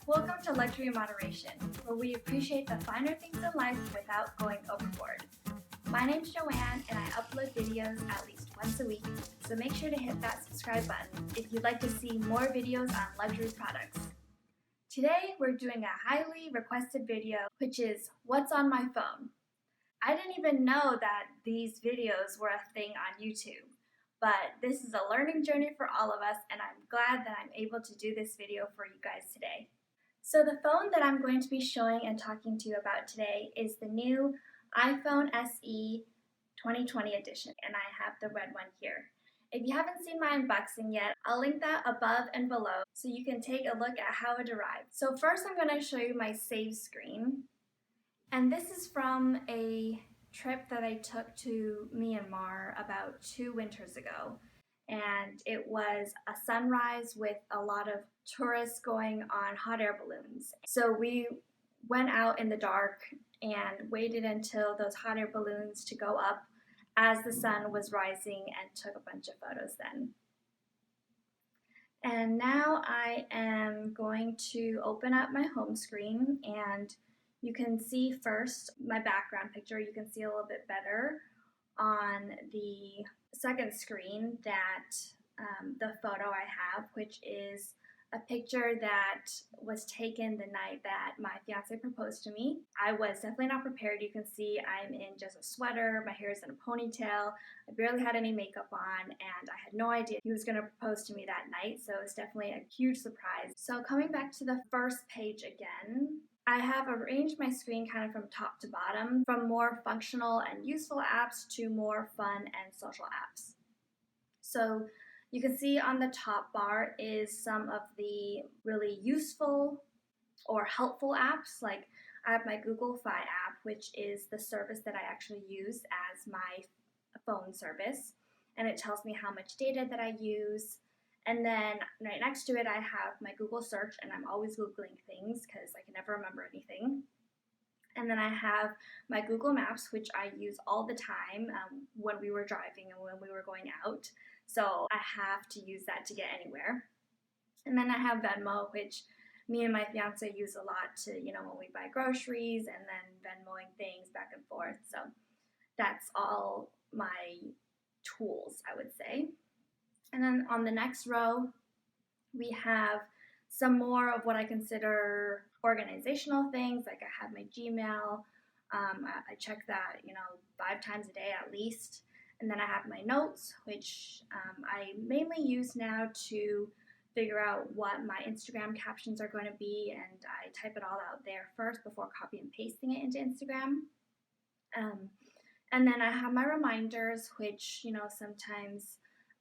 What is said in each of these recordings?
Welcome to Luxury Moderation, where we appreciate the finer things in life without going overboard. My name's Joanne, and I upload videos at least once a week, so make sure to hit that subscribe button if you'd like to see more videos on luxury products. Today, we're doing a highly requested video, which is what's on my phone. I didn't even know that these videos were a thing on YouTube, but this is a learning journey for all of us, and I'm glad that I'm able to do this video for you guys today. So the phone that I'm going to be showing and talking to you about today is the new iPhone SE 2020 edition, and I have the red one here. If you haven't seen my unboxing yet, I'll link that above and below so you can take a look at how it arrived. So first I'm going to show you my save screen, and this is from a trip that I took to Myanmar about 2 winters ago. And it was a sunrise with a lot of tourists going on hot air balloons. So we went out in the dark and waited until those hot air balloons to go up as the sun was rising and took a bunch of photos then. And now I am going to open up my home screen, and you can see first my background picture. You can see a little bit better on the second screen that the photo I have, which is a picture that was taken the night that my fiance proposed to me. I was definitely not prepared. You can see I'm in just a sweater, my hair is in a ponytail, I barely had any makeup on, and I had no idea he was going to propose to me that night, so it was definitely a huge surprise. So coming back to the first page again, I have arranged my screen kind of from top to bottom, from more functional and useful apps to more fun and social apps. So you can see on the top bar is some of the really useful or helpful apps. Like I have my Google Fi app, which is the service that I actually use as my phone service, and it tells me how much data that I use. And then right next to it, I have my Google search, and I'm always Googling things because I can never remember anything. And then I have my Google Maps, which I use all the time when we were driving and when we were going out. So I have to use that to get anywhere. And then I have Venmo, which me and my fiance use a lot to, when we buy groceries, and then Venmoing things back and forth. So that's all my tools, I would say. And then on the next row, we have some more of what I consider organizational things. Like I have my Gmail. I check that, 5 times a day at least. And then I have my notes, which I mainly use now to figure out what my Instagram captions are going to be. And I type it all out there first before copy and pasting it into Instagram. And then I have my reminders, which, sometimes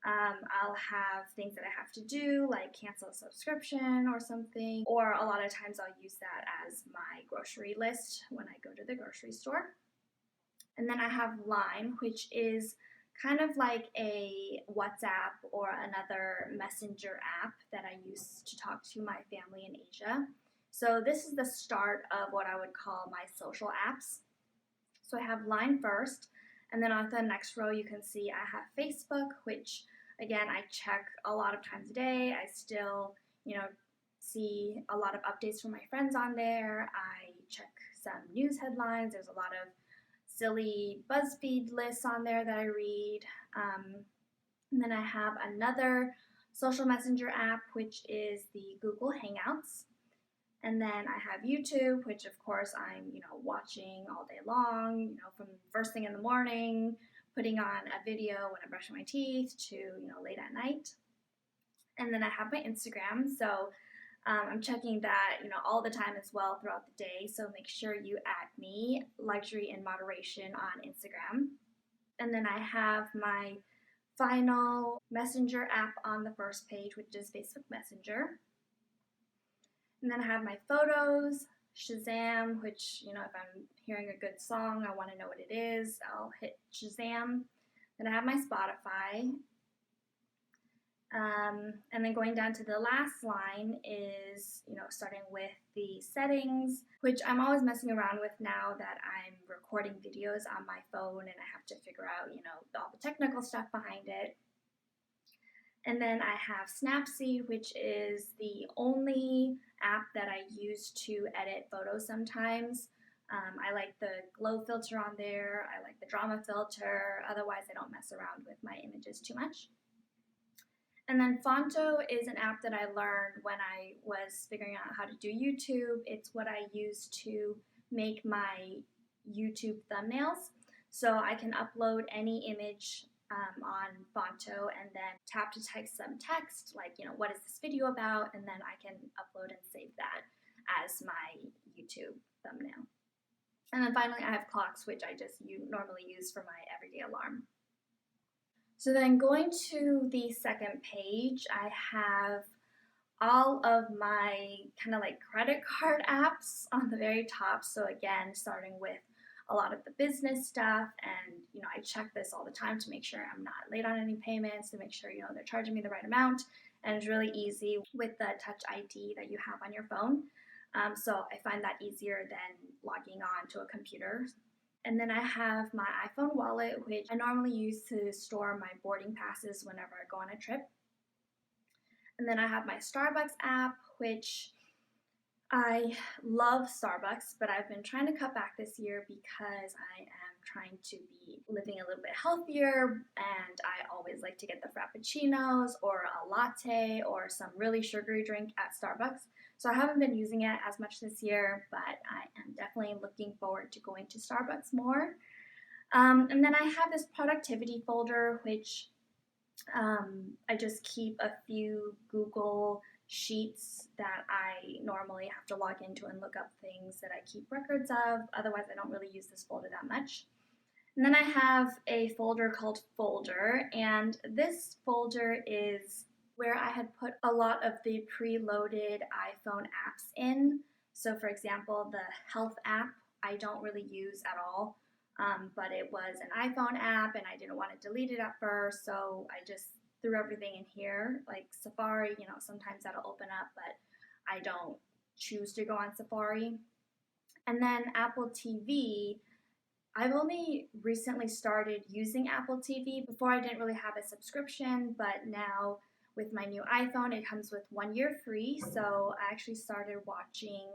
I'll have things that I have to do, like cancel a subscription or something, or a lot of times I'll use that as my grocery list when I go to the grocery store. And then I have Line, which is kind of like a WhatsApp or another messenger app that I use to talk to my family in Asia. So this is the start of what I would call my social apps. So I have Line first, and then on the next row you can see I have Facebook, which again I check a lot of times a day. I still, see a lot of updates from my friends on there. I check some news headlines. There's a lot of silly BuzzFeed lists on there that I read. And then I have another social messenger app, which is the Google Hangouts. And then I have YouTube, which of course I'm, watching all day long, from first thing in the morning, putting on a video when I'm brushing my teeth to, late at night. And then I have my Instagram. So I'm checking that, all the time as well throughout the day. So make sure you add me, luxuryinModeration, on Instagram. And then I have my final messenger app on the first page, which is Facebook Messenger. And then I have my photos, Shazam, which, if I'm hearing a good song, I want to know what it is, I'll hit Shazam. Then I have my Spotify. And then going down to the last line is, starting with the settings, which I'm always messing around with now that I'm recording videos on my phone and I have to figure out, all the technical stuff behind it. And then I have Snapseed, which is the only app that I use to edit photos sometimes. I like the glow filter on there. I like the drama filter. Otherwise, I don't mess around with my images too much. And then Fonto is an app that I learned when I was figuring out how to do YouTube. It's what I use to make my YouTube thumbnails. So I can upload any image on Fonto and then tap to type some text, like, what is this video about? And then I can upload and save that as my YouTube thumbnail. And then finally, I have clocks, which I just normally use for my everyday alarm. So then going to the second page, I have all of my kind of like credit card apps on the very top. So again, starting with a lot of the business stuff, and I check this all the time to make sure I'm not late on any payments, to make sure they're charging me the right amount. And it's really easy with the Touch ID that you have on your phone. So I find that easier than logging on to a computer. And then I have my iPhone wallet, which I normally use to store my boarding passes whenever I go on a trip. And then I have my Starbucks app, which I love Starbucks, but I've been trying to cut back this year because I am trying to be living a little bit healthier, and I always like to get the frappuccinos or a latte or some really sugary drink at Starbucks. So I haven't been using it as much this year, but I am definitely looking forward to going to Starbucks more. And then I have this productivity folder, which I just keep a few Google Sheets that I normally have to log into and look up things that I keep records of. Otherwise, I don't really use this folder that much. And then I have a folder called Folder, and this folder is where I had put a lot of the preloaded iPhone apps in. So for example, the health app I don't really use at all, but it was an iPhone app and I didn't want to delete it at first, so I just threw everything in here. Like Safari, sometimes that'll open up, but I don't choose to go on Safari. And then Apple TV, I've only recently started using Apple TV. Before I didn't really have a subscription, but now with my new iPhone, it comes with 1 year free. So I actually started watching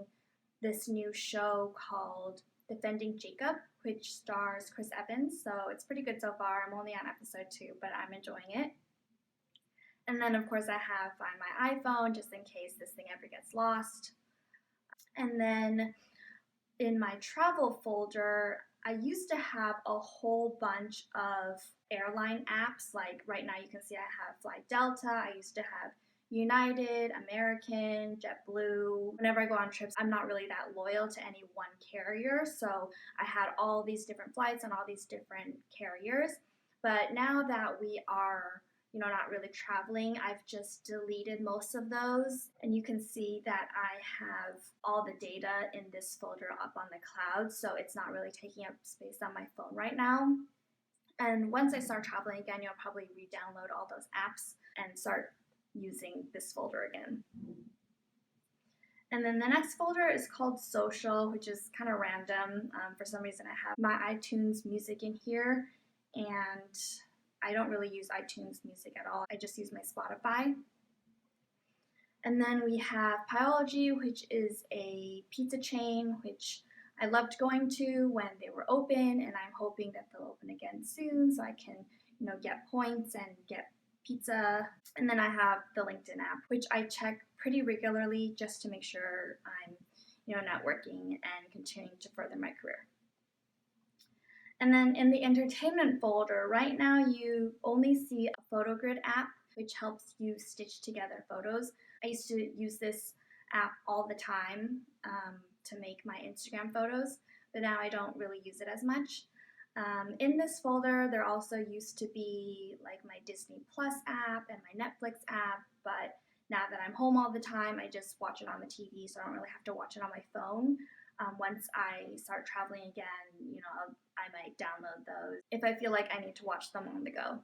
this new show called Defending Jacob, which stars Chris Evans. So it's pretty good so far. I'm only on episode 2, but I'm enjoying it. And then of course I have Find My iPhone just in case this thing ever gets lost. And then in my travel folder, I used to have a whole bunch of airline apps. Like right now you can see I have Fly Delta. I used to have United, American, JetBlue. Whenever I go on trips, I'm not really that loyal to any one carrier. So I had all these different flights on all these different carriers. But now that we are not really traveling, I've just deleted most of those. And you can see that I have all the data in this folder up on the cloud, so it's not really taking up space on my phone right now. And once I start traveling again, you'll probably re-download all those apps and start using this folder again. And then the next folder is called Social, which is kind of random. For some reason, I have my iTunes music in here, and I don't really use iTunes music at all. I just use my Spotify. And then we have Pieology, which is a pizza chain, which I loved going to when they were open, and I'm hoping that they'll open again soon so I can, get points and get pizza. And then I have the LinkedIn app, which I check pretty regularly just to make sure I'm, networking and continuing to further my career. And then in the entertainment folder, right now you only see a photo grid app, which helps you stitch together photos. I used to use this app all the time to make my Instagram photos, but now I don't really use it as much. In this folder, there also used to be like my Disney Plus app and my Netflix app, but now that I'm home all the time, I just watch it on the TV, so I don't really have to watch it on my phone. Once I start traveling again, I might download those if I feel like I need to watch them on the go.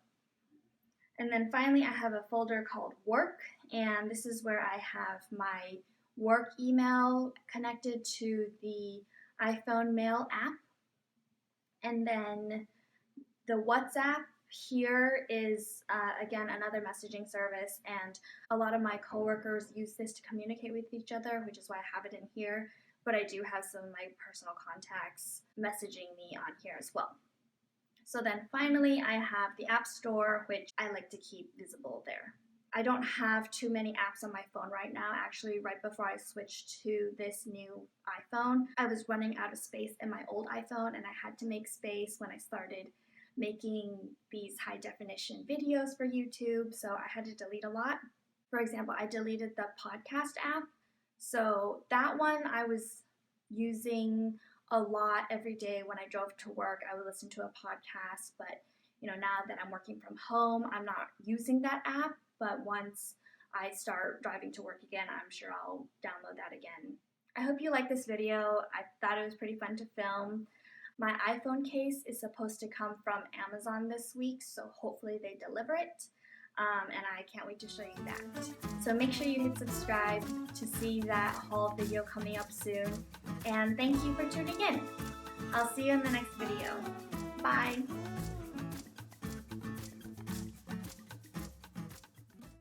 And then finally, I have a folder called Work, and this is where I have my work email connected to the iPhone Mail app. And then the WhatsApp Here is, again, another messaging service, and a lot of my coworkers use this to communicate with each other, which is why I have it in here, but I do have some of my personal contacts messaging me on here as well. So then finally, I have the App Store, which I like to keep visible there. I don't have too many apps on my phone right now. Actually, right before I switched to this new iPhone, I was running out of space in my old iPhone, and I had to make space when I started making these high definition videos for YouTube, so I had to delete a lot. For example, I deleted the podcast app. So that one I was using a lot every day when I drove to work. I would listen to a podcast, but now that I'm working from home, I'm not using that app, but once I start driving to work again, I'm sure I'll download that again. I hope you like this video. I thought it was pretty fun to film. My iPhone case is supposed to come from Amazon this week, so hopefully they deliver it, and I can't wait to show you that. So make sure you hit subscribe to see that haul video coming up soon, and thank you for tuning in. I'll see you in the next video. Bye!